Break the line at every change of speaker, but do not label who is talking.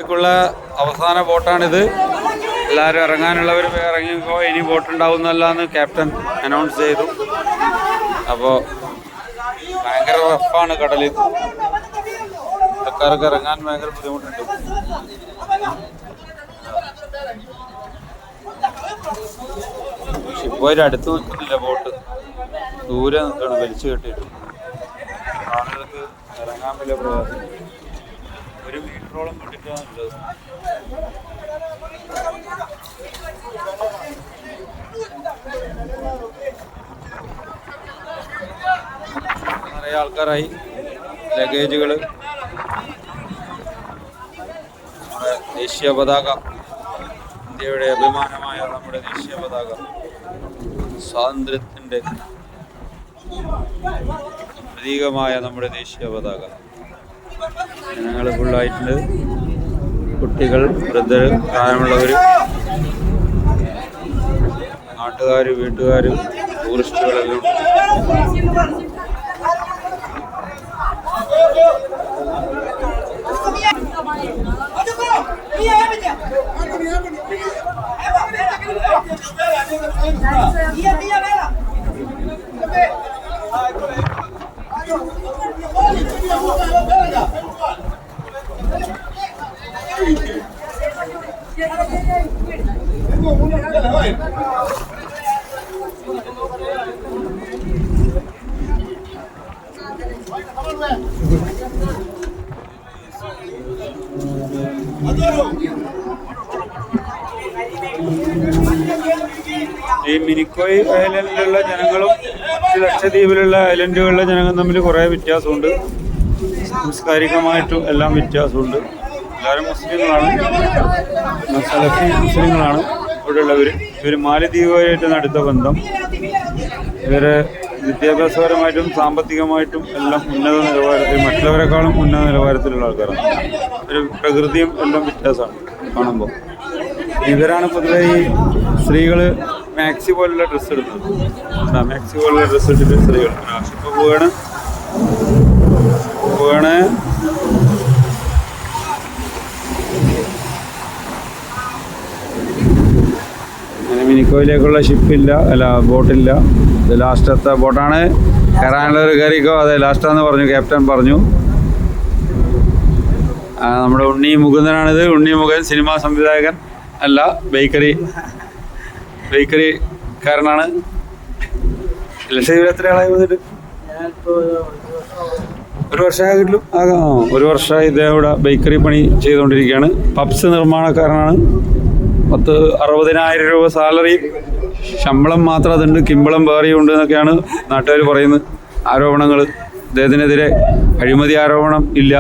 ക്കുള്ള അവസാന വോട്ടാണിത്. എല്ലാവരും ഇറങ്ങാനുള്ളവർ ഇറങ്ങിക്കോ, ഇനി വോട്ടുണ്ടാവുന്നല്ലാന്ന് ക്യാപ്റ്റൻ അനൗൺസ് ചെയ്തു. അപ്പോൾ ഭയങ്കര റഫാണ് കടലിൽ, ആൾക്കാർക്ക് ഇറങ്ങാൻ ഭയങ്കര ബുദ്ധിമുട്ടുണ്ട്. ഷിപ്പോയിൽ അടുത്ത് നിൽക്കുന്നില്ല, ബോട്ട് ദൂരെ നിൽക്കണം, വലിച്ചു കെട്ടിയിട്ട്. ആളുകൾക്ക് ഇറങ്ങാൻ വലിയ പ്രയാസം. 1 മീറ്ററോളം കെട്ടിട്ടാണുള്ളത്. നിറയെ ആൾക്കാരായി. ലഗേജുകൾ, നമ്മുടെ ദേശീയ പതാക, ഇന്ത്യയുടെ അഭിമാനമായ നമ്മുടെ ദേശീയ പതാക, സ്വാതന്ത്ര്യത്തിൻ്റെ പ്രതീകമായ നമ്മുടെ ദേശീയ പതാക. ജനങ്ങൾ ഫുള്ളായിട്ടുണ്ട്. കുട്ടികൾ, വൃദ്ധർ, പ്രായമുള്ളവർ, നാട്ടുകാർ, വീട്ടുകാർ, ടൂറിസ്റ്റുകളെല്ലാം. ഈ മിനിക്കോയ് ഐലൻഡിലുള്ള ജനങ്ങളും ലക്ഷദ്വീപിലുള്ള ഐലൻഡുകളിലെ ജനങ്ങളും തമ്മിൽ കുറേ വ്യത്യാസമുണ്ട്. സാംസ്കാരികമായിട്ടും എല്ലാം വ്യത്യാസമുണ്ട്. എല്ലാവരും മുസ്ലിങ്ങളാണ്, സലഫി മുസ്ലിങ്ങളാണ് ഇവിടെ ഉള്ളവർ. ഇവർ മാലദ്വീപുമായിട്ട് അടുത്ത ബന്ധം. ഇവരെ വിദ്യാഭ്യാസപരമായിട്ടും സാമ്പത്തികമായിട്ടും എല്ലാം ഉന്നത നിലവാരത്തിൽ, മറ്റുള്ളവരെക്കാളും ഉന്നത നിലവാരത്തിലുള്ള ആൾക്കാരാണ്. ഒരു പ്രകൃതിയും എല്ലാം വ്യത്യാസമാണ് കാണുമ്പോൾ. ഇവരാണ് പൊതുവെ ഈ സ്ത്രീകൾ മാക്സി പോലുള്ള ഡ്രസ്സ് എടുക്കുന്നത്. മാക്സി പോലുള്ള ഡ്രസ്സ് ഇട്ടിട്ട് സ്ത്രീകൾ ഇപ്പോൾ പോവാണ്. അങ്ങനെ മിനിക്കോയിലേക്കുള്ള ഷിപ്പില്ല, ബോട്ടില്ല. ഇത് ലാസ്റ്റത്തെ ബോട്ടാണ്. കയറാനുള്ളവർ കയറിക്കോ. അതെ, ലാസ്റ്റാന്ന് പറഞ്ഞു, ക്യാപ്റ്റൻ പറഞ്ഞു. നമ്മുടെ ഉണ്ണി മുകുന്ദനാണിത്. ഉണ്ണി മുകുന്ദൻ സിനിമാ സംവിധായകൻ അല്ല, ബേക്കറിക്കാരനാണ്. ലക്ഷദ്വീപിൽ എത്ര ആളായി വന്നിട്ട്? 1 വർഷമായിട്ടുള്ളൂ. 1 വർഷമായി ഇദ്ദേഹം ഇവിടെ ബേക്കറി പണി ചെയ്തുകൊണ്ടിരിക്കുകയാണ്. പപ്സ് നിർമ്മാണക്കാരനാണ്. 60,000 രൂപ സാലറി, ശമ്പളം മാത്രം അതുണ്ട്, കിമ്പളം വേറെയും ഉണ്ട് എന്നൊക്കെയാണ് നാട്ടുകാർ പറയുന്നത്. ആരോപണങ്ങൾ ഇദ്ദേഹത്തിനെതിരെ, അഴിമതി ആരോപണം ഇല്ല.